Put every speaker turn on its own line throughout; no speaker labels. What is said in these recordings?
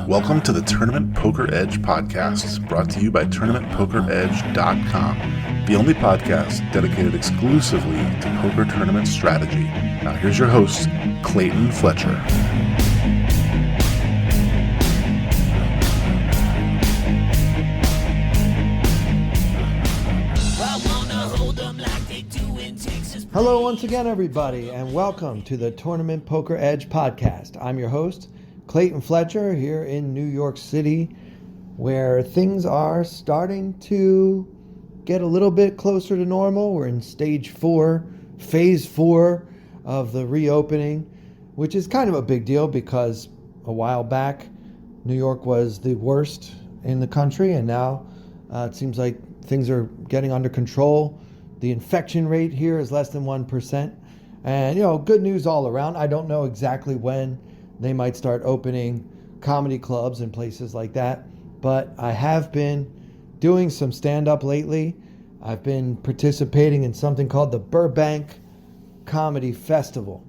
Welcome to the Tournament Poker Edge podcast, brought to you by TournamentPokerEdge.com, the only podcast dedicated exclusively to poker tournament strategy. Now here's your host, Clayton Fletcher.
Hello once again, everybody, and welcome to the Tournament Poker Edge podcast. I'm your host, Clayton Fletcher, here in New York City, where things are starting to get a little bit closer to normal. We're in phase 4 of the reopening, which is kind of a big deal because a while back, New York was the worst in the country, and now it seems like things are getting under control. The infection rate here is less than 1%. And, good news all around. I don't know exactly when they might start opening comedy clubs and places like that. But I have been doing some stand-up lately. I've been participating in something called the Burbank Comedy Festival,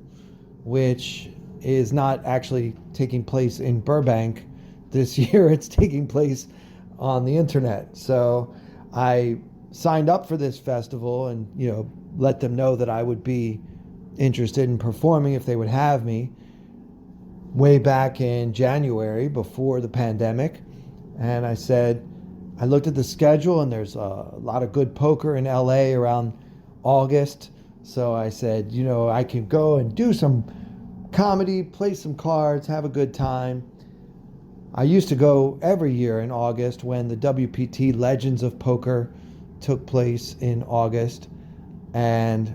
which is not actually taking place in Burbank this year. It's taking place on the internet. So I signed up for this festival and, let them know that I would be interested in performing if they would have me way back in January before the pandemic. And I looked at the schedule and there's a lot of good poker in LA around August. So I said, I can go and do some comedy, play some cards, have a good time. I used to go every year in August when the WPT Legends of Poker took place in August, and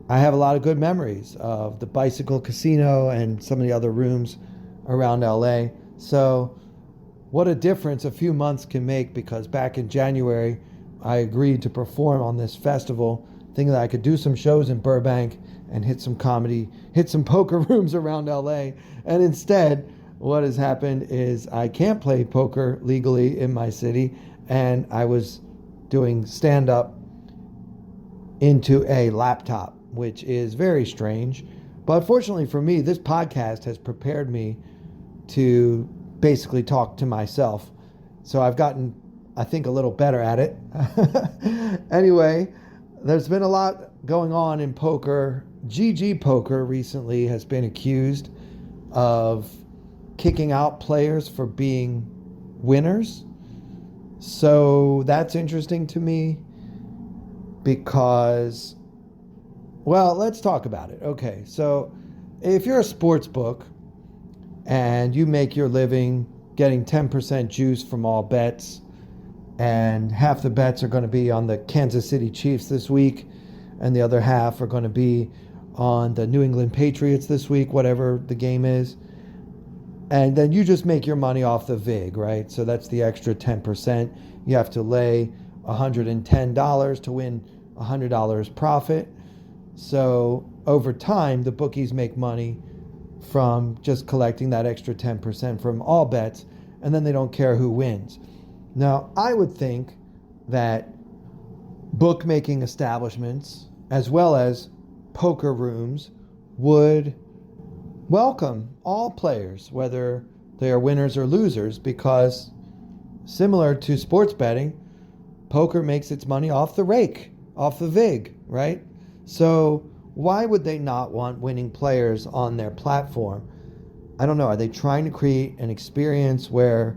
I have a lot of good memories of the Bicycle Casino and some of the other rooms around LA. So what a difference a few months can make, because back in January I agreed to perform on this festival, thinking that I could do some shows in Burbank and hit some poker rooms around LA, and instead what has happened is I can't play poker legally in my city, and I was doing stand-up into a laptop, which is very strange. But fortunately for me, this podcast has prepared me to basically talk to myself. So I've gotten, I think, a little better at it. Anyway, there's been a lot going on in poker. GGPoker recently has been accused of kicking out players for being winners. So that's interesting to me because, well, let's talk about it. Okay, so if you're a sports book and you make your living getting 10% juice from all bets, and half the bets are going to be on the Kansas City Chiefs this week, and the other half are going to be on the New England Patriots this week, whatever the game is, and then you just make your money off the VIG, right? So that's the extra 10%. You have to lay $110 to win $100 profit. So over time, the bookies make money from just collecting that extra 10% from all bets, and then they don't care who wins. Now, I would think that bookmaking establishments, as well as poker rooms, would welcome all players, whether they are winners or losers, because similar to sports betting, poker makes its money off the rake, off the VIG, right? So why would they not want winning players on their platform? I don't know. Are they trying to create an experience where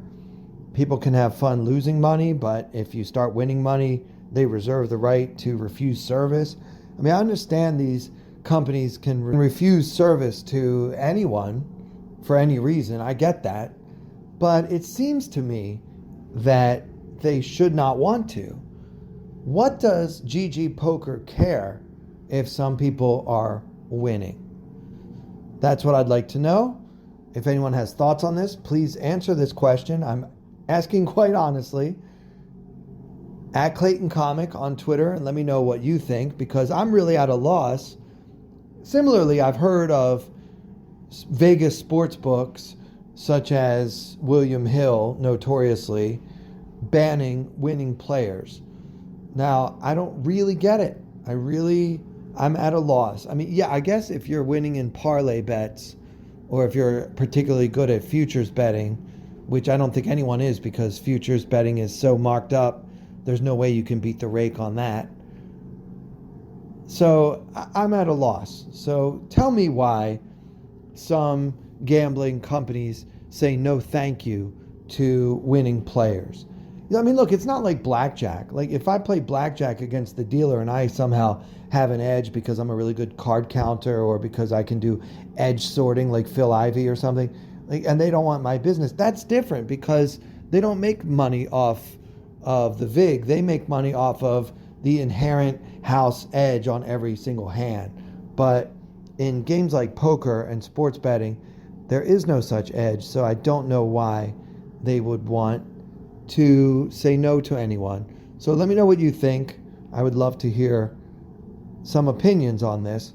people can have fun losing money, but if you start winning money, they reserve the right to refuse service? I mean, I understand these companies can refuse service to anyone for any reason. I get that. But it seems to me that they should not want to. What does GGPoker care if some people are winning? That's what I'd like to know. If anyone has thoughts on this, please answer this question. I'm asking quite honestly. At Clayton Comic on Twitter, and let me know what you think, because I'm really at a loss. Similarly, I've heard of Vegas sports books, such as William Hill, notoriously, banning winning players. Now, I don't really get it. I really I'm at a loss. I mean, yeah, I guess if you're winning in parlay bets or if you're particularly good at futures betting, which I don't think anyone is because futures betting is so marked up, there's no way you can beat the rake on that. So I'm at a loss. So tell me why some gambling companies say no thank you to winning players. I mean, look, it's not like blackjack. Like if I play blackjack against the dealer and I somehow have an edge because I'm a really good card counter or because I can do edge sorting like Phil Ivey or something, like, and they don't want my business, that's different because they don't make money off of the VIG. They make money off of the inherent house edge on every single hand. But in games like poker and sports betting, there is no such edge. So I don't know why they would want to say no to anyone. So let me know what you think. I would love to hear some opinions on this.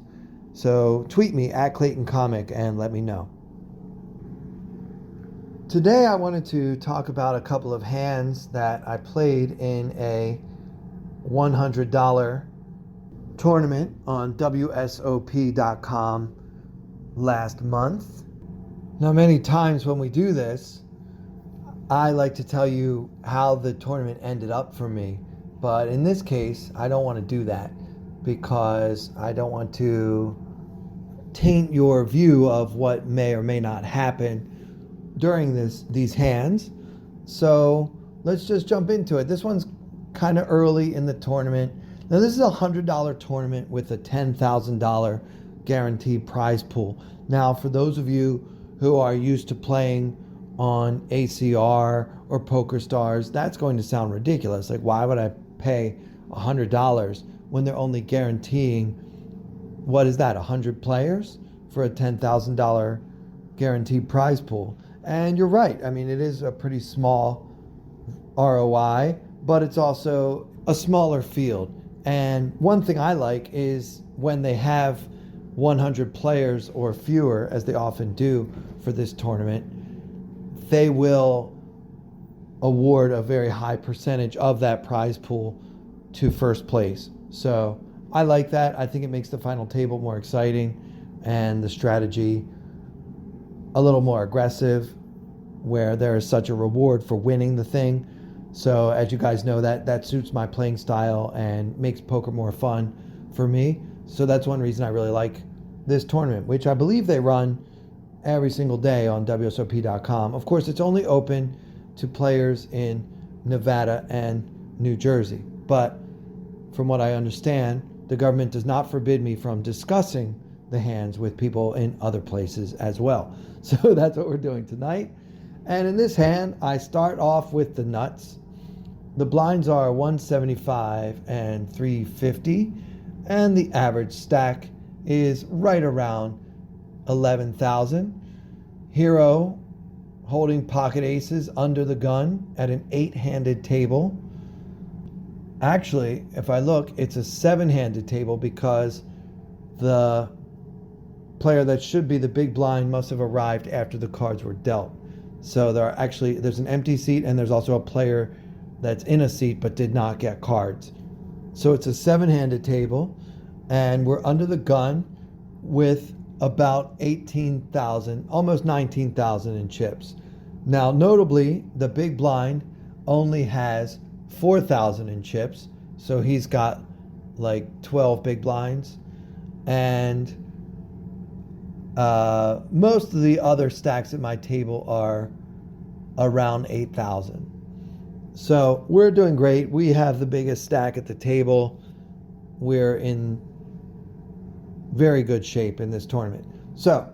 So tweet me at Clayton Comic and let me know. Today I wanted to talk about a couple of hands that I played in a $100 tournament on WSOP.com last month. Now, many times when we do this, I like to tell you how the tournament ended up for me. But in this case, I don't want to do that because I don't want to taint your view of what may or may not happen during these hands. So let's just jump into it. This one's kind of early in the tournament. Now this is a $100 tournament with a $10,000 guaranteed prize pool. Now for those of you who are used to playing on ACR or Poker Stars, that's going to sound ridiculous. Like, why would I pay $100 when they're only guaranteeing, what is that, 100 players for a $10,000 guaranteed prize pool? And you're right. I mean, it is a pretty small ROI, but it's also a smaller field. And one thing I like is when they have 100 players or fewer, as they often do for this tournament, they will award a very high percentage of that prize pool to first place. So I like that. I think it makes the final table more exciting and the strategy a little more aggressive, where there is such a reward for winning the thing. So as you guys know, that suits my playing style and makes poker more fun for me. So that's one reason I really like this tournament, which I believe they run every single day on WSOP.com. Of course, it's only open to players in Nevada and New Jersey. But from what I understand, the government does not forbid me from discussing the hands with people in other places as well. So that's what we're doing tonight. And in this hand, I start off with the nuts. The blinds are 175 and 350, and the average stack is right around 11,000. Hero holding pocket aces under the gun at an 8-handed table. Actually, if I look, it's a 7-handed table because the player that should be the big blind must have arrived after the cards were dealt. So there's an empty seat and there's also a player that's in a seat but did not get cards. So it's a 7-handed table and we're under the gun with about 18,000, almost 19,000 in chips. Now, notably, the big blind only has 4,000 in chips. So he's got like 12 big blinds. And most of the other stacks at my table are around 8,000. So we're doing great. We have the biggest stack at the table. We're in very good shape in this tournament. So,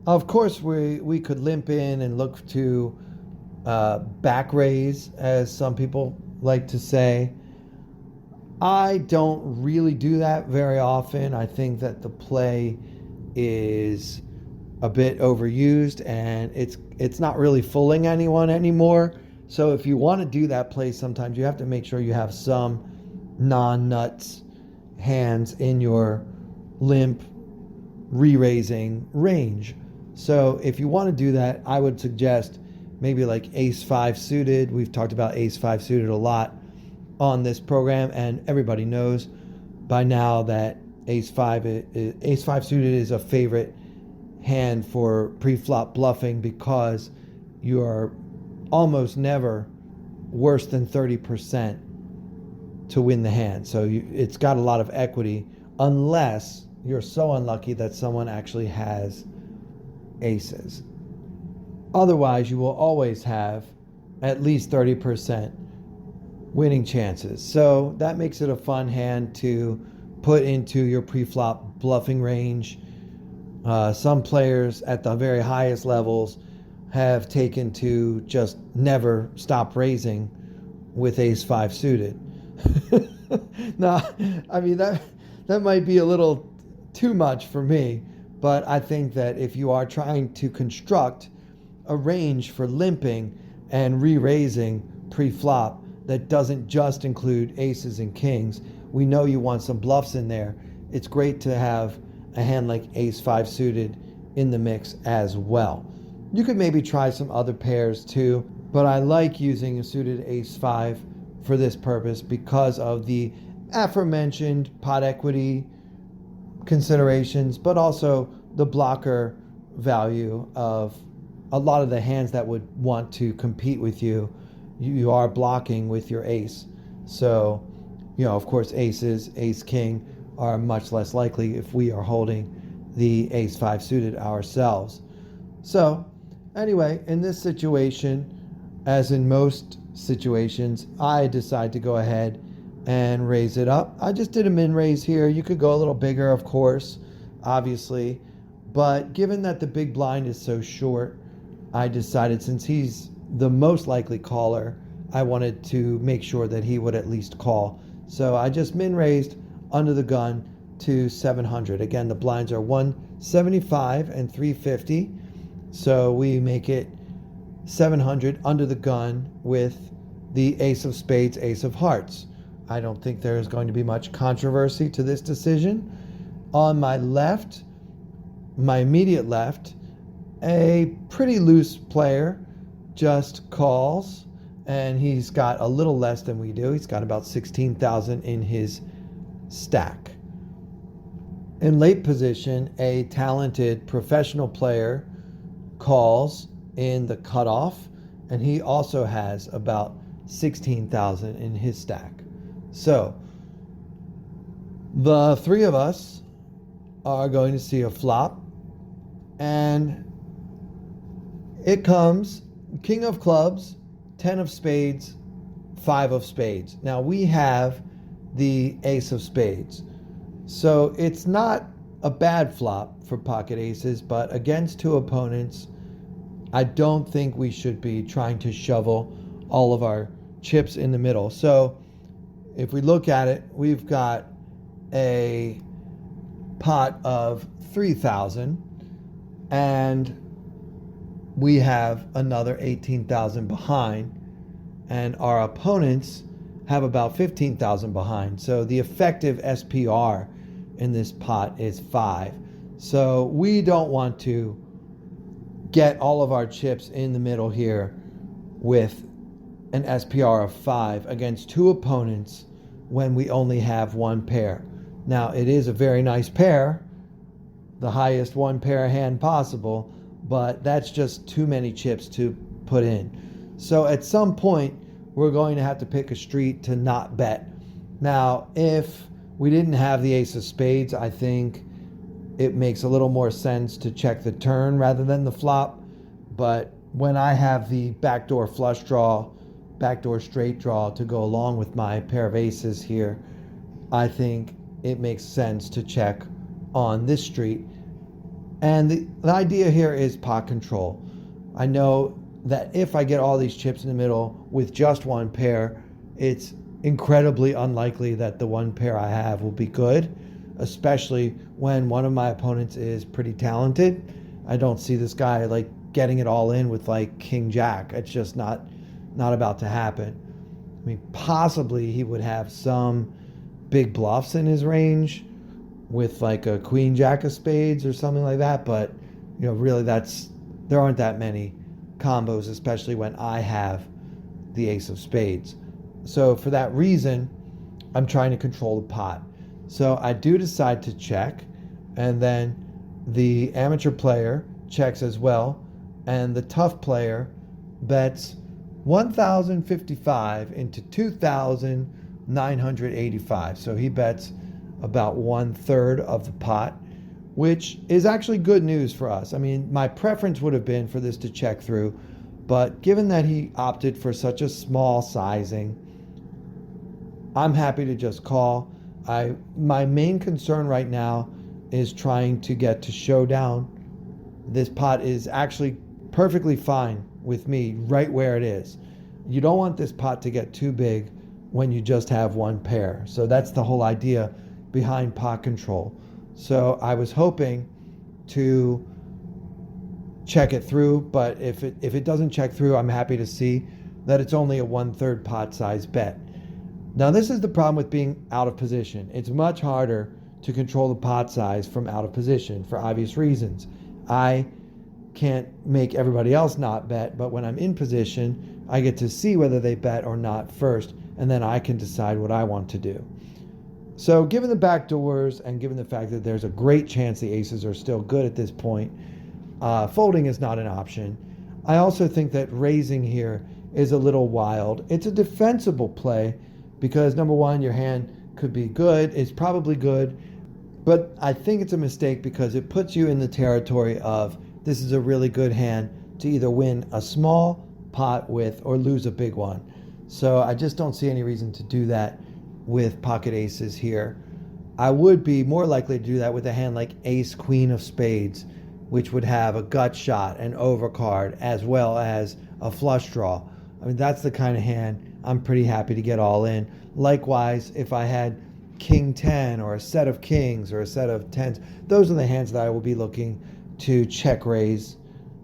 of course, we could limp in and look to back raise, as some people like to say. I don't really do that very often. I think that the play is a bit overused and it's not really fooling anyone anymore. So if you want to do that play, sometimes you have to make sure you have some non-nuts hands in your limp re-raising range. So if you want to do that, I would suggest maybe like ace-5 suited. We've talked about ace-5 suited a lot on this program, and everybody knows by now that Ace five suited is a favorite hand for pre-flop bluffing because you are almost never worse than 30% to win the hand. So it's got a lot of equity unless you're so unlucky that someone actually has aces. Otherwise, you will always have at least 30% winning chances. So that makes it a fun hand to put into your pre-flop bluffing range. Some players at the very highest levels have taken to just never stop raising with ace five suited. Now, I mean, that might be a little too much for me, but I think that if you are trying to construct a range for limping and re-raising pre-flop that doesn't just include aces and kings, we know you want some bluffs in there. It's great to have a hand like ace five suited in the mix as well. You could maybe try some other pairs too, but I like using a suited ace five for this purpose because of the aforementioned pot equity considerations, but also the blocker value of a lot of the hands that would want to compete with you. You are blocking with your ace. So, of course, aces, ace king are much less likely if we are holding the ace five suited ourselves. So, anyway, in this situation, as in most situations, I decide to go ahead and raise it up. I just did a min raise here. You could go a little bigger, of course, obviously. But given that the big blind is so short, I decided since he's the most likely caller, I wanted to make sure that he would at least call. So I just min raised under the gun to 700. Again, the blinds are 175 and 350. So we make it 700 under the gun with the ace of spades, ace of hearts. I don't think there is going to be much controversy to this decision. On my left, my immediate left, a pretty loose player just calls, and he's got a little less than we do. He's got about 16,000 in his stack. In late position, a talented professional player calls in the cutoff, and he also has about 16,000 in his stack. So the three of us are going to see a flop, and it comes king of clubs, 10 of spades, 5 of spades. Now we have the ace of spades, so it's not a bad flop for pocket aces, but against two opponents, I don't think we should be trying to shovel all of our chips in the middle. So if we look at it, we've got a pot of 3,000, and we have another 18,000 behind, and our opponents have about 15,000 behind. So the effective SPR in this pot is 5. So we don't want to get all of our chips in the middle here with an SPR of 5 against two opponents when we only have one pair. Now, it is a very nice pair, the highest one pair hand possible, but that's just too many chips to put in. So at some point, we're going to have to pick a street to not bet. Now, if we didn't have the ace of spades, I think it makes a little more sense to check the turn rather than the flop. But when I have the backdoor flush draw, backdoor straight draw to go along with my pair of aces here, I think it makes sense to check on this street. And the idea here is pot control. I know that if I get all these chips in the middle with just one pair, it's incredibly unlikely that the one pair I have will be good, especially when one of my opponents is pretty talented. I don't see this guy like getting it all in with like king jack. It's just not about to happen. I mean, possibly he would have some big bluffs in his range with like a queen jack of spades or something like that, but really there aren't that many combos, especially when I have the ace of spades. So for that reason, I'm trying to control the pot. So I do decide to check, and then the amateur player checks as well, and the tough player bets 1,055 into 2,985. So he bets about 1/3 of the pot, which is actually good news for us. I mean, my preference would have been for this to check through, but given that he opted for such a small sizing, I'm happy to just call. My main concern right now is trying to get to showdown. This pot is actually perfectly fine with me right where it is. You don't want this pot to get too big when you just have one pair. So that's the whole idea behind pot control. So I was hoping to check it through, but if it doesn't check through, I'm happy to see that it's only a 1/3 pot size bet. Now this is the problem with being out of position. It's much harder to control the pot size from out of position for obvious reasons. I can't make everybody else not bet, but when I'm in position, I get to see whether they bet or not first, and then I can decide what I want to do. So given the backdoors and given the fact that there's a great chance the aces are still good at this point, folding is not an option. I also think that raising here is a little wild. It's a defensible play because, number one, your hand could be good. It's probably good. But I think it's a mistake because it puts you in the territory of this is a really good hand to either win a small pot with or lose a big one. So I just don't see any reason to do that with pocket aces here. I would be more likely to do that with a hand like ace queen of spades, which would have a gut shot, an overcard, as well as a flush draw. I mean, that's the kind of hand I'm pretty happy to get all in. Likewise, if I had king 10 or a set of kings or a set of tens, those are the hands that I will be looking to check raise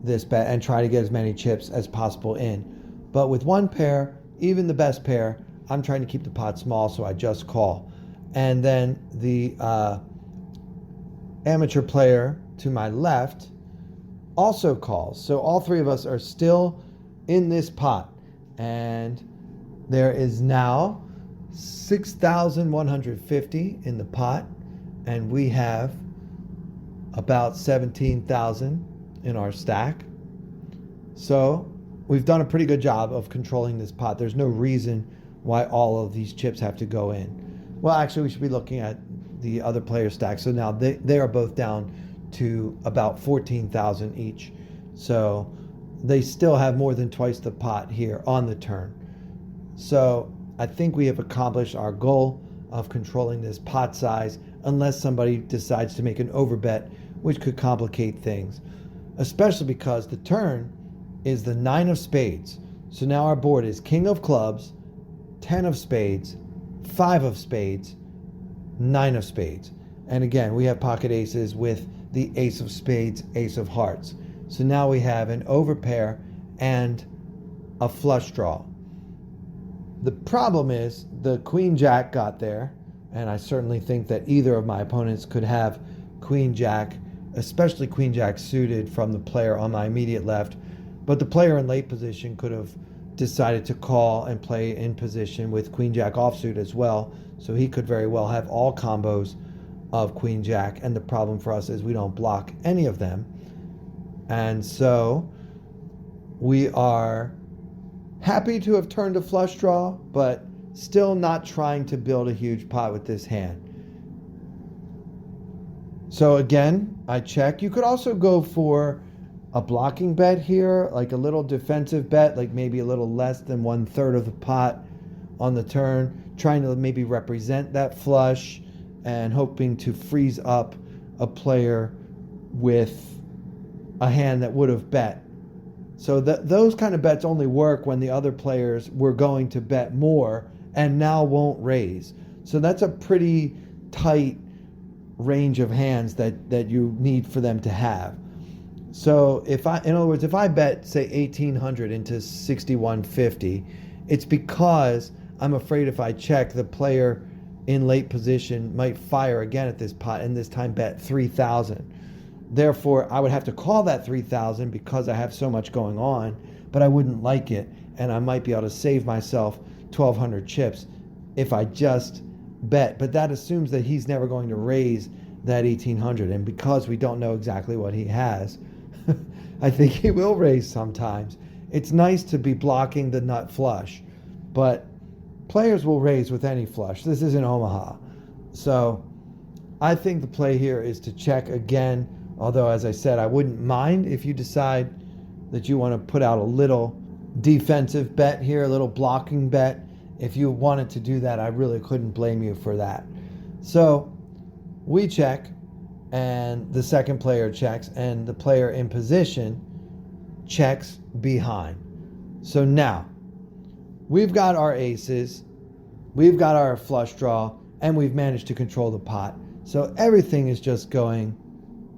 this bet and try to get as many chips as possible in. But with one pair, even the best pair, I'm trying to keep the pot small, so I just call. And then the amateur player to my left also calls. So all three of us are still in this pot. And there is now 6,150 in the pot, and we have about 17,000 in our stack. So we've done a pretty good job of controlling this pot. There's no reason why all of these chips have to go in. Well, actually, we should be looking at the other player stack. So now they are both down to about 14,000 each. So they still have more than twice the pot here on the turn. So I think we have accomplished our goal of controlling this pot size unless somebody decides to make an overbet, which could complicate things, especially because the turn is the 9 of spades. So now our board is king of clubs, 10 of spades, 5 of spades, 9 of spades. And again, we have pocket aces with the ace of spades, ace of hearts. So now we have an overpair and a flush draw. The problem is the queen jack got there, and I certainly think that either of my opponents could have queen jack, especially queen jack suited from the player on my immediate left. But the player in late position could have decided to call and play in position with queen jack offsuit as well. So he could very well have all combos of queen jack, and the problem for us is we don't block any of them. And so we are happy to have turned a flush draw, but still not trying to build a huge pot with this hand. So again, I check. You could also go for a blocking bet here, like a little defensive bet, like maybe a little less than 1/3 of the pot on the turn, trying to maybe represent that flush and hoping to freeze up a player with a hand that would have bet. So those kind of bets only work when the other players were going to bet more and now won't raise. So that's a pretty tight range of hands that you need for them to have. So in other words, if I bet, say, 1,800 into 6,150, it's because I'm afraid if I check, the player in late position might fire again at this pot and this time bet 3,000. Therefore, I would have to call that 3,000 because I have so much going on, but I wouldn't like it, and I might be able to save myself 1,200 chips if I just bet, but that assumes that he's never going to raise that 1800. And because we don't know exactly what he has, I think he will raise sometimes. It's nice to be blocking the nut flush, but players will raise with any flush. This isn't Omaha. So I think the play here is to check again, although as I said, I wouldn't mind if you decide that you want to put out a little defensive bet here, a little blocking bet. If you wanted to do that, I really couldn't blame you for that. So we check, and the second player checks, and the player in position checks behind. So now we've got our aces, we've got our flush draw, and we've managed to control the pot. So everything is just going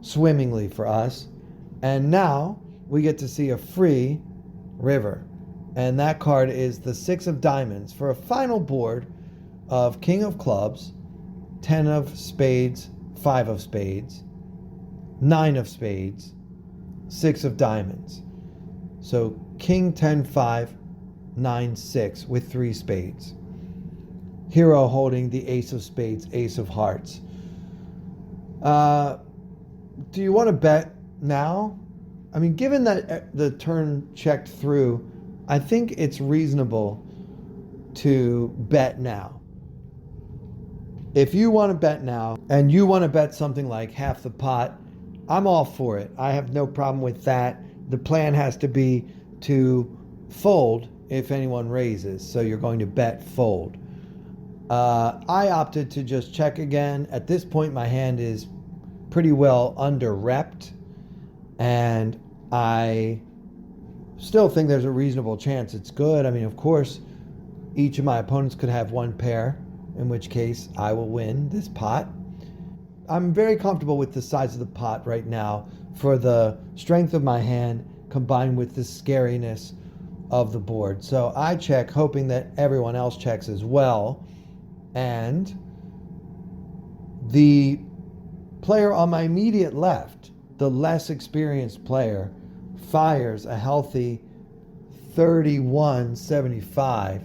swimmingly for us. And now we get to see a free river. And that card is the 6 of diamonds for a final board of king of clubs, 10 of spades, 5 of spades, 9 of spades, 6 of diamonds. So king, 10, 5, 9, 6 with 3 spades. Hero holding the ace of spades, ace of hearts. Do you want to bet now? I mean, given that the turn checked through, I think it's reasonable to bet now. If you want to bet now and you want to bet something like half the pot, I'm all for it. I have no problem with that. The plan has to be to fold if anyone raises. So you're going to bet fold. I opted to just check again. At this point, my hand is pretty well under-repped, and I still think there's a reasonable chance it's good. I mean, of course, each of my opponents could have one pair, in which case I will win this pot. I'm very comfortable with the size of the pot right now for the strength of my hand combined with the scariness of the board. So I check, hoping that everyone else checks as well. And the player on my immediate left, the less experienced player, fires a healthy 31.75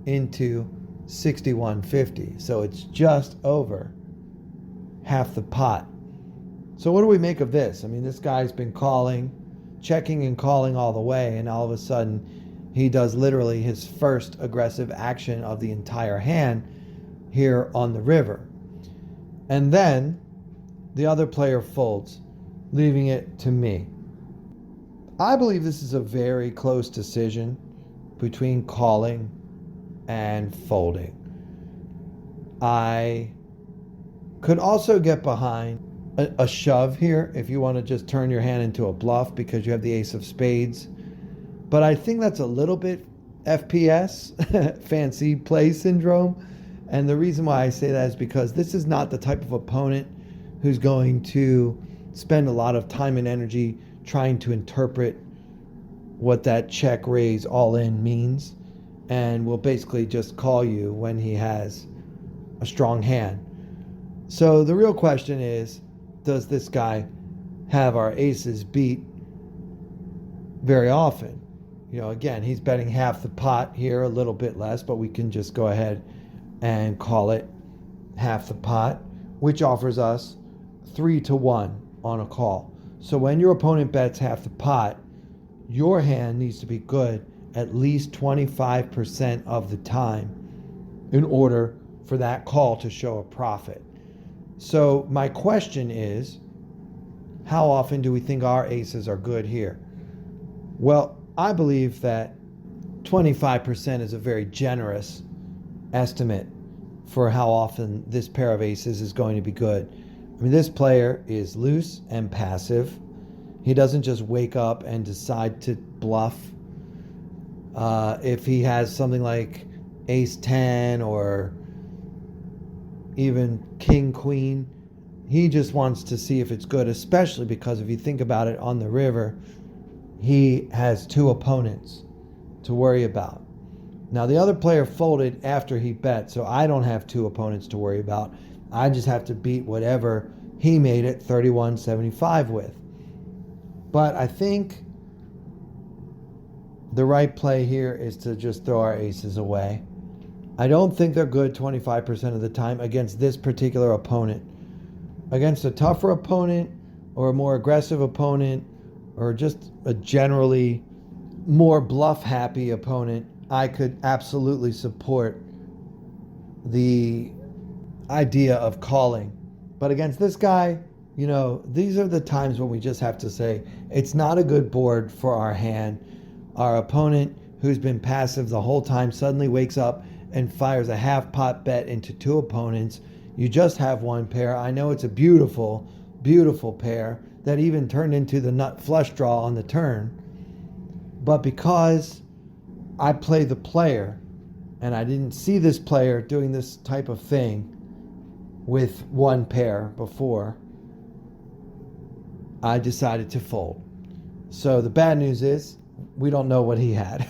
into 61.50. So it's just over half the pot. So what do we make of this? I mean, this guy's been calling, checking and calling all the way, and all of a sudden he does literally his first aggressive action of the entire hand here on the river. And then the other player folds, leaving it to me. I believe this is a very close decision between calling and folding. I could also get behind a shove here if you want to just turn your hand into a bluff because you have the ace of spades. But I think that's a little bit FPS, fancy play syndrome. And the reason why I say that is because this is not the type of opponent who's going to spend a lot of time and energy trying to interpret what that check raise all in means, and will basically just call you when he has a strong hand. So the real question is, does this guy have our aces beat very often? You know, again, he's betting half the pot here, a little bit less, but we can just go ahead and call it half the pot, which offers us 3-1 on a call. So when your opponent bets half the pot, your hand needs to be good at least 25% of the time in order for that call to show a profit. So my question is, how often do we think our aces are good here? Well, I believe that 25% is a very generous estimate for how often this pair of aces is going to be good. I mean, this player is loose and passive. He doesn't just wake up and decide to bluff. If he has something like ace 10 or even king queen, he just wants to see if it's good, especially because if you think about it, on the river, he has 2 opponents to worry about. Now, the other player folded after he bet, so I don't have 2 opponents to worry about. I just have to beat whatever he made it 31.75 with. But I think the right play here is to just throw our aces away I don't think they're good 25% of the time against this particular opponent. Against a tougher opponent or a more aggressive opponent or just a generally more bluff happy opponent, I could absolutely support the idea of calling. But against this guy, these are the times when we just have to say it's not a good board for our hand. Our opponent, who's been passive the whole time, suddenly wakes up and fires a half pot bet into two opponents. You just have one pair. I know it's a beautiful, beautiful pair that even turned into the nut flush draw on the turn. But because I play the player and I didn't see this player doing this type of thing with one pair before, I decided to fold. So the bad news is we don't know what he had.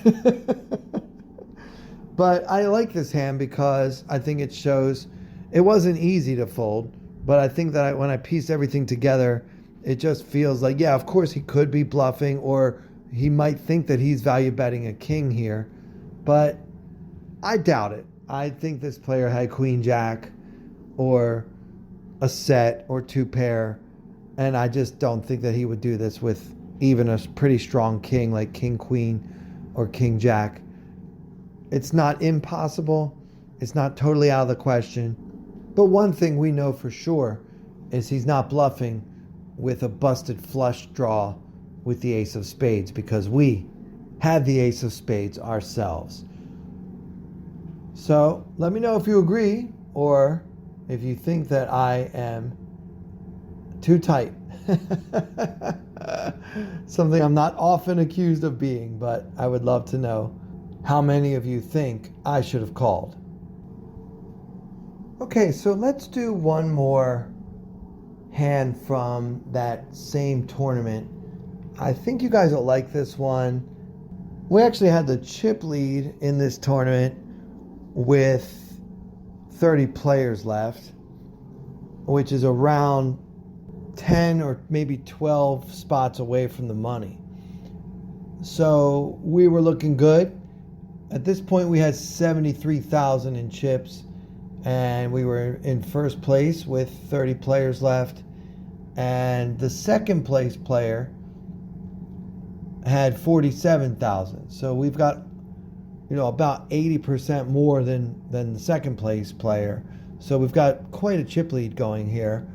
But I like this hand because I think it shows it wasn't easy to fold, but I think that when I pieced everything together, it just feels like, yeah, of course he could be bluffing, or he might think that he's value betting a king here, but I doubt it. I think this player had queen jack or a set or two pair, and I just don't think that he would do this with even a pretty strong king like king queen or king jack. It's not impossible. It's not totally out of the question. But one thing we know for sure is he's not bluffing with a busted flush draw with the ace of spades, because we had the ace of spades ourselves. So let me know if you agree or if you think that I am too tight. Something I'm not often accused of being, but I would love to know how many of you think I should have called. Okay, so let's do one more hand from that same tournament. I think you guys will like this one. We actually had the chip lead in this tournament with 30 players left, which is around 10 or maybe 12 spots away from the money. So we were looking good. At this point, we had 73,000 in chips, and we were in first place with 30 players left. And the second place player had 47,000. So we've got, about 80% more than the second place player. So we've got quite a chip lead going here.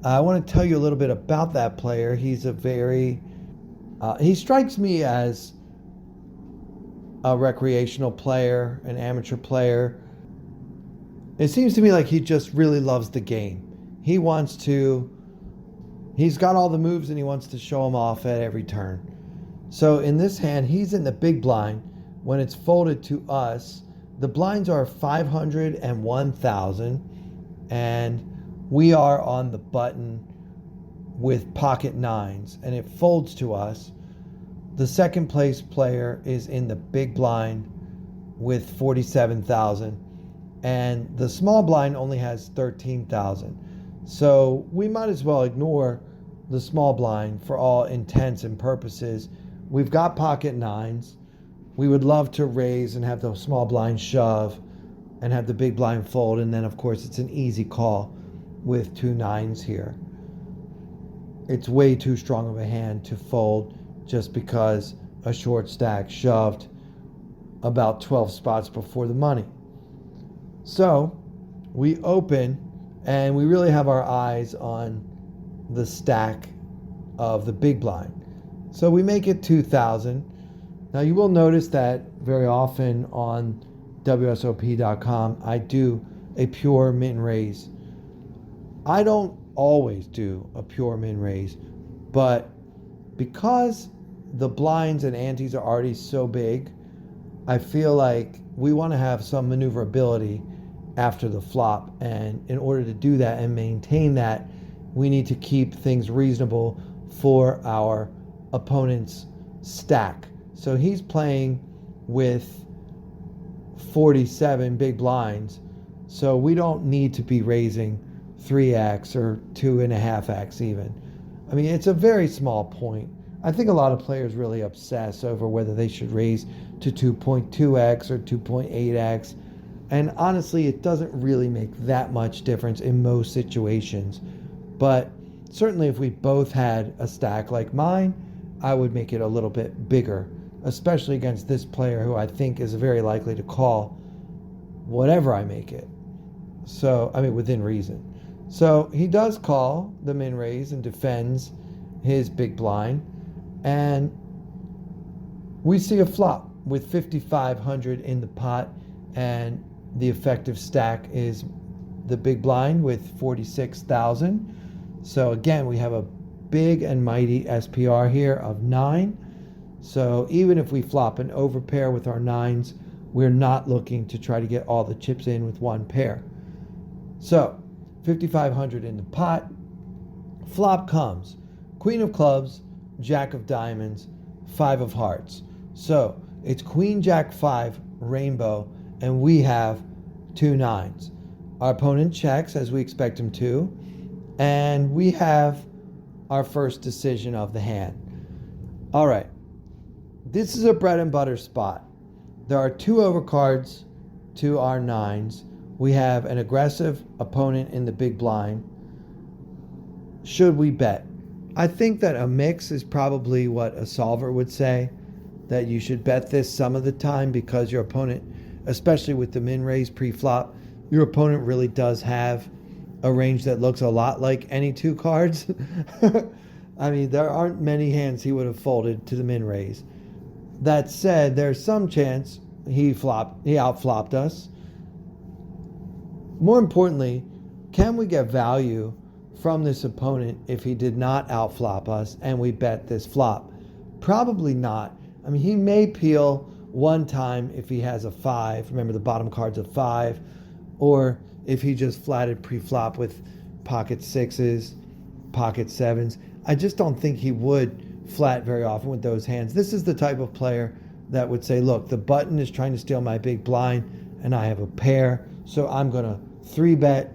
I want to tell you a little bit about that player. He's he strikes me as a recreational player, an amateur player. It seems to me like he just really loves the game. He's got all the moves and he wants to show them off at every turn. So in this hand, he's in the big blind. When it's folded to us, the blinds are 500 and 1,000, and we are on the button with pocket nines, and it folds to us. The second place player is in the big blind with 47,000, and the small blind only has 13,000. So we might as well ignore the small blind for all intents and purposes. We've got pocket nines. We would love to raise and have the small blind shove and have the big blind fold, and then of course it's an easy call with two nines here. It's way too strong of a hand to fold just because a short stack shoved about 12 spots before the money. So we open and we really have our eyes on the stack of the big blind. So we make it 2,000. Now you will notice that very often on WSOP.com I do a pure min raise. I don't always do a pure min raise, but because the blinds and antes are already so big, I feel like we want to have some maneuverability after the flop, and in order to do that and maintain that, we need to keep things reasonable for our opponent's stack. So he's playing with 47 big blinds, so we don't need to be raising 3x or 2.5x even. I mean, it's a very small point. I think a lot of players really obsess over whether they should raise to 2.2x or 2.8x. And honestly, it doesn't really make that much difference in most situations. But certainly if we both had a stack like mine, I would make it a little bit bigger, especially against this player who I think is very likely to call whatever I make it. So, I mean, within reason. So he does call the min raise and defends his big blind. And we see a flop with 5,500 in the pot, and the effective stack is the big blind with 46,000. So again, we have a big and mighty SPR here of 9. So even if we flop an overpair with our 9s, we're not looking to try to get all the chips in with one pair. So 5,500 in the pot. Flop comes Queen of Clubs, Jack of Diamonds, 5 of Hearts. So it's Queen Jack 5 rainbow, and we have 2 9s. Our opponent checks as we expect him to, and we have our first decision of the hand. All right, this is a bread and butter spot. There are 2 overcards to our 9s. We have an aggressive opponent in the big blind. Should we bet? I think that a mix is probably what a solver would say, that you should bet this some of the time because your opponent, especially with the min raise pre-flop, your opponent really does have a range that looks a lot like any 2 cards. I mean, there aren't many hands he would have folded to the min raise. That said, there's some chance he outflopped us. More importantly, can we get value from this opponent if he did not outflop us and we bet this flop? Probably not. I mean, he may peel one time if he has a 5. Remember, the bottom card's a 5. Or if he just flatted pre-flop with pocket 6s, pocket 7s. I just don't think he would flat very often with those hands. This is the type of player that would say, look, the button is trying to steal my big blind and I have a pair, so I'm going to 3-bet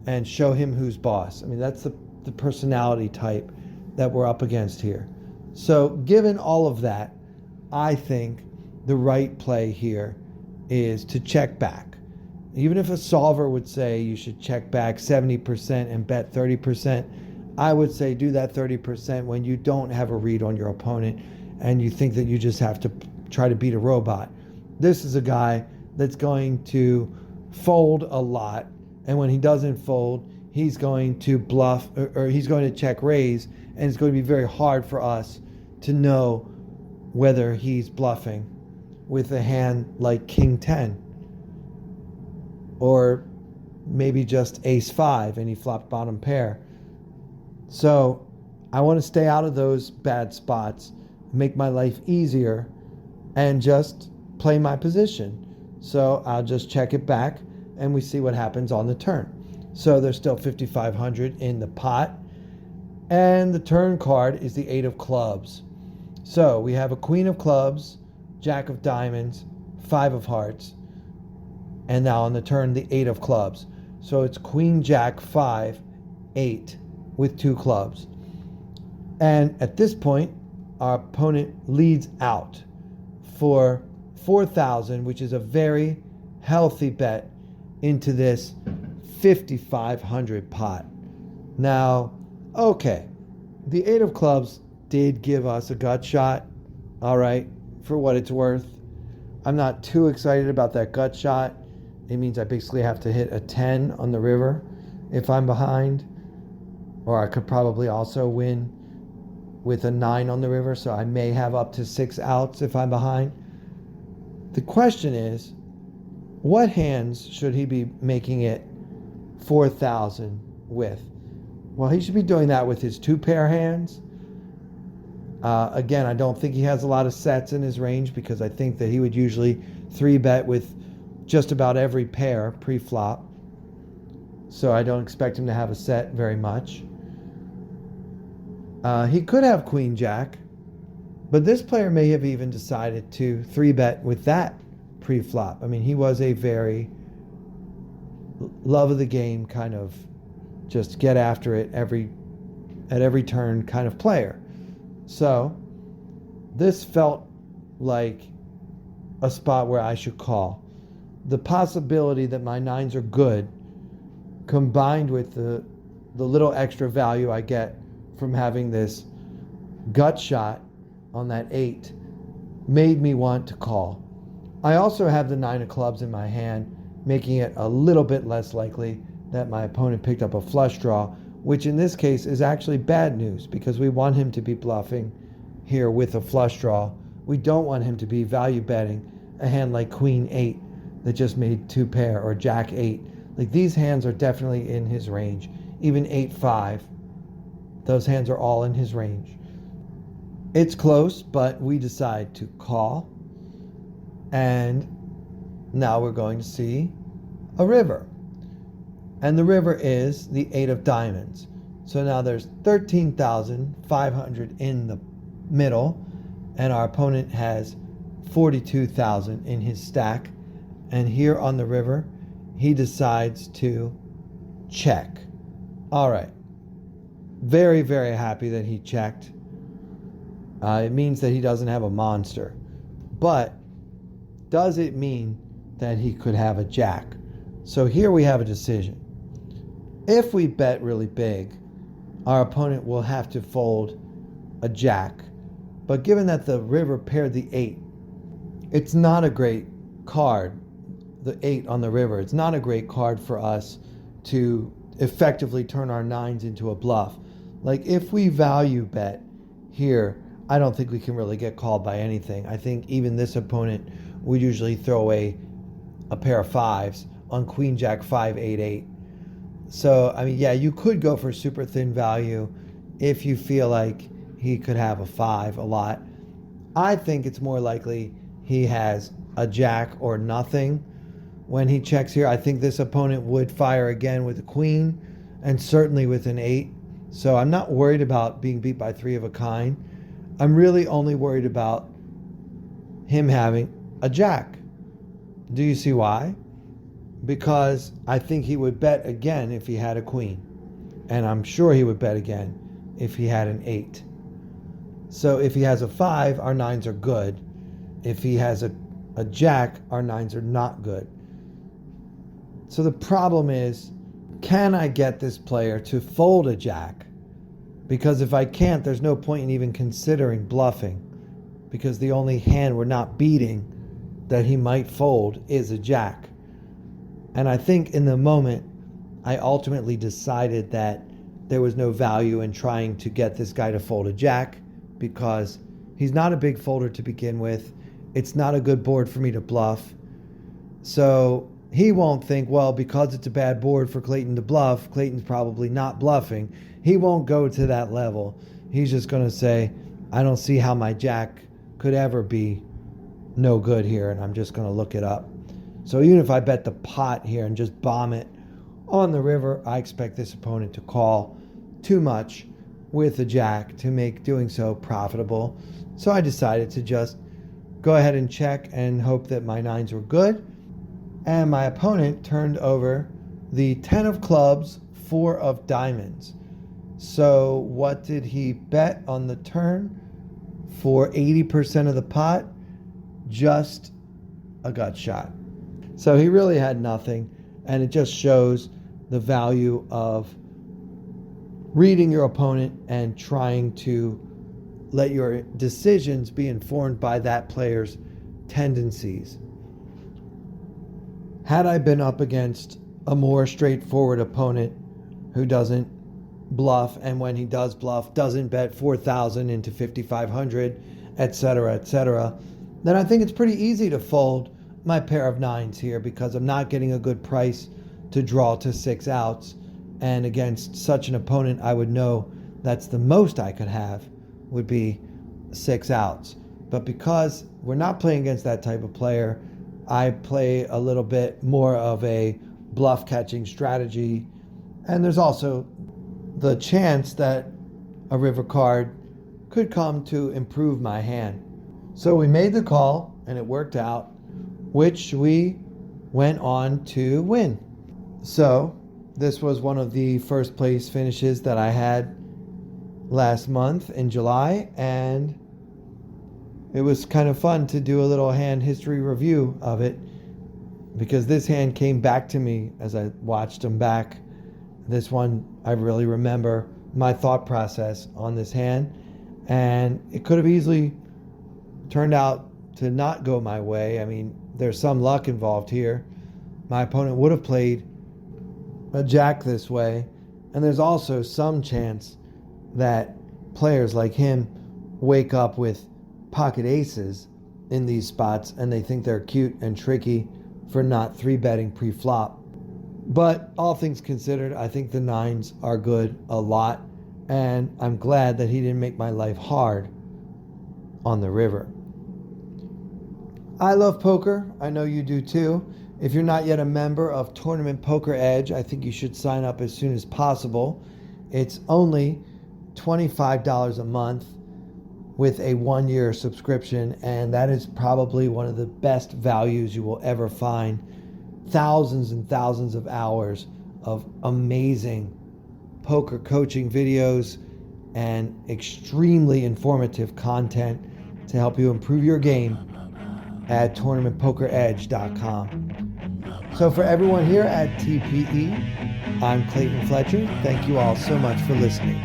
and show him who's boss. I mean, that's the personality type that we're up against here. So given all of that, I think the right play here is to check back. Even if a solver would say you should check back 70% and bet 30%, I would say do that 30% when you don't have a read on your opponent and you think that you just have to try to beat a robot. This is a guy that's going to fold a lot, and when he doesn't fold, he's going to bluff, or he's going to check raise, and it's going to be very hard for us to know whether he's bluffing with a hand like King 10 or maybe just Ace 5 and he flopped bottom pair. So I want to stay out of those bad spots, make my life easier, and just play my position. So I'll just check it back and we see what happens on the turn. So there's still 5,500 in the pot, and the turn card is the 8 of clubs. So we have a Queen of Clubs, Jack of Diamonds, 5 of Hearts, and now on the turn, the 8 of Clubs. So it's Queen, Jack, 5, 8 with 2 clubs. And at this point, our opponent leads out for 4,000, which is a very healthy bet into this 5,500 pot. Now, okay, the 8 of Clubs did give us a gut shot, all right, for what it's worth. I'm not too excited about that gut shot. It means I basically have to hit a 10 on the river if I'm behind, or I could probably also win with a 9 on the river, so I may have up to 6 outs if I'm behind. The question is, what hands should he be making it 4,000 with? Well, he should be doing that with his 2-pair hands. Again, I don't think he has a lot of sets in his range because I think that he would usually 3-bet with just about every pair pre-flop. So I don't expect him to have a set very much. He could have Queen Jack, but this player may have even decided to 3-bet with that pre-flop. I mean, he was a very love of the game kind of just get after it at every turn kind of player. So this felt like a spot where I should call. the possibility that my nines are good, combined with the little extra value I get from having this gut shot on that 8, made me want to call. I also have the 9 of clubs in my hand, making it a little bit less likely that my opponent picked up a flush draw, which in this case is actually bad news because we want him to be bluffing here with a flush draw. We don't want him to be value betting a hand like Queen 8 that just made 2 pair, or Jack 8. Like, these hands are definitely in his range. Even 8-5, those hands are all in his range. It's close, but we decide to call. And now we're going to see a river. And the river is the 8 of diamonds. So now there's 13,500 in the middle, and our opponent has 42,000 in his stack. And here on the river, he decides to check. All right. Very, very happy that he checked. It means that he doesn't have a monster. But does it mean that he could have a jack? So here we have a decision. If we bet really big, our opponent will have to fold a jack. But given that the river paired the 8, it's not a great card, the 8 on the river. It's not a great card for us to effectively turn our 9s into a bluff. Like, if we value bet here, I don't think we can really get called by anything. I think even this opponent would usually throw away a pair of 5s on Queen Jack 5 8 8. So, I mean, yeah, you could go for super thin value if you feel like he could have a 5 a lot. I think it's more likely he has a jack or nothing when he checks here. I think this opponent would fire again with a queen and certainly with an 8. So I'm not worried about being beat by 3 of a kind. I'm really only worried about him having a jack. Do you see why? Because I think he would bet again if he had a queen. And I'm sure he would bet again if he had an 8. So if he has a 5, our 9s are good. If he has a jack, our 9s are not good. So the problem is, can I get this player to fold a jack? Because if I can't, there's no point in even considering bluffing, because the only hand we're not beating that he might fold is a jack. And I think in the moment, I ultimately decided that there was no value in trying to get this guy to fold a jack, because he's not a big folder to begin with. It's not a good board for me to bluff. So he won't think, well, because it's a bad board for Clayton to bluff, Clayton's probably not bluffing. He won't go to that level. He's just going to say, I don't see how my jack could ever be no good here, and I'm just going to look it up. So even if I bet the pot here and just bomb it on the river, I expect this opponent to call too much with a jack to make doing so profitable. So I decided to just go ahead and check and hope that my 9s were good. And my opponent turned over the 10 of clubs, 4 of diamonds. So what did he bet on the turn for 80% of the pot? Just a gut shot. So he really had nothing, and it just shows the value of reading your opponent and trying to let your decisions be informed by that player's tendencies. Had I been up against a more straightforward opponent who doesn't bluff, and when he does bluff, doesn't bet 4,000 into 5,500, etc., then I think it's pretty easy to fold my pair of 9s here, because I'm not getting a good price to draw to 6 outs. And against such an opponent, I would know that's the most I could have would be 6 outs. But because we're not playing against that type of player, I play a little bit more of a bluff catching strategy. And there's also the chance that a river card could come to improve my hand. So we made the call, and it worked out, which we went on to win. So this was one of the first place finishes that I had last month in July, and it was kind of fun to do a little hand history review of it. because this hand came back to me as I watched him back. This one, I really remember my thought process on this hand, and it could have easily turned out to not go my way. I mean, there's some luck involved here. My opponent would have played a jack this way, and there's also some chance that players like him wake up with pocket aces in these spots and they think they're cute and tricky for not 3-betting pre-flop. But all things considered, I think the 9s are good a lot, and I'm glad that he didn't make my life hard on the river. I love poker. I know you do too. If you're not yet a member of Tournament Poker Edge, I think you should sign up as soon as possible. It's only $25 a month with a 1-year subscription, and that is probably one of the best values you will ever find. Thousands and thousands of hours of amazing poker coaching videos and extremely informative content to help you improve your game at tournamentpokeredge.com. So for everyone here at TPE, I'm Clayton Fletcher. Thank you all so much for listening.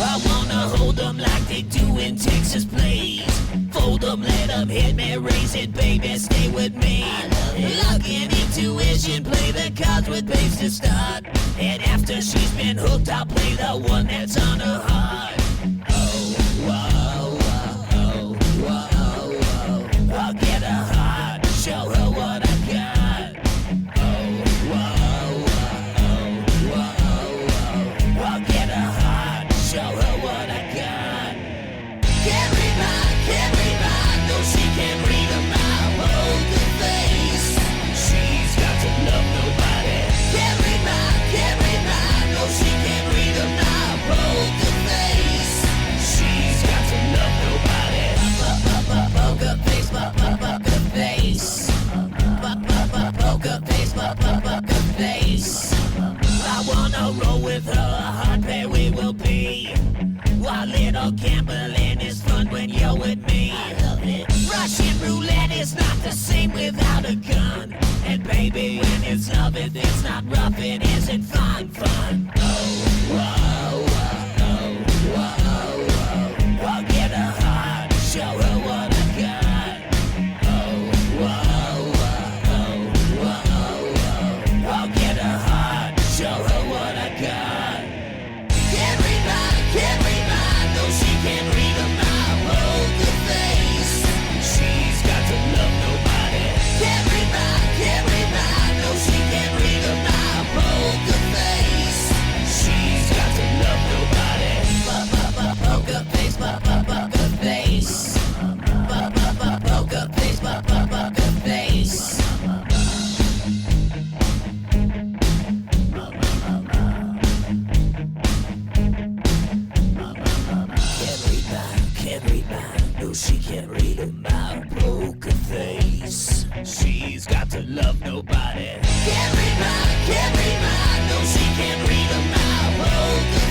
I wanna hold them like they do in Texas plays. Fold them, let them hit me, raise it, baby, stay with me. Luck and intuition, play the cards with babes to start. And after she's been hooked, I'll play the one that's on her heart. Oh, whoa, whoa, whoa, whoa. I'll get her heart, show her what I got. Oh, whoa, whoa, whoa, whoa. I'll get her heart, show her what I got. Can't read mine, no she can't read a mile. Poker face, she's got to love nobody. Can't read mine, no she can't read a mile. Poker face, she's got to love nobody. Poker face, poker face. Poker face, poker face. I wanna roll with her, a hard pair we will be. While little gambling is fun when you're with me. I love it. Russian roulette is not the same without a gun. And baby, when it's love, it's not rough, it isn't fun. Oh, whoa, whoa, whoa, whoa. I'll get her heart, show her what I got. Oh, whoa, whoa, whoa, whoa. I'll get her heart, show her what I got. Can't read mine, no she can't read a mile. Poker face, she's got to love nobody. Can't read mine, no she can't read a mile. Poker face, she's got to love nobody. Poker face, poker face. Poker face, poker face. Can't read mine, no she can't read a mile. Poker face, she's got to love nobody. Can't read mine, no she can't read a mile. Poker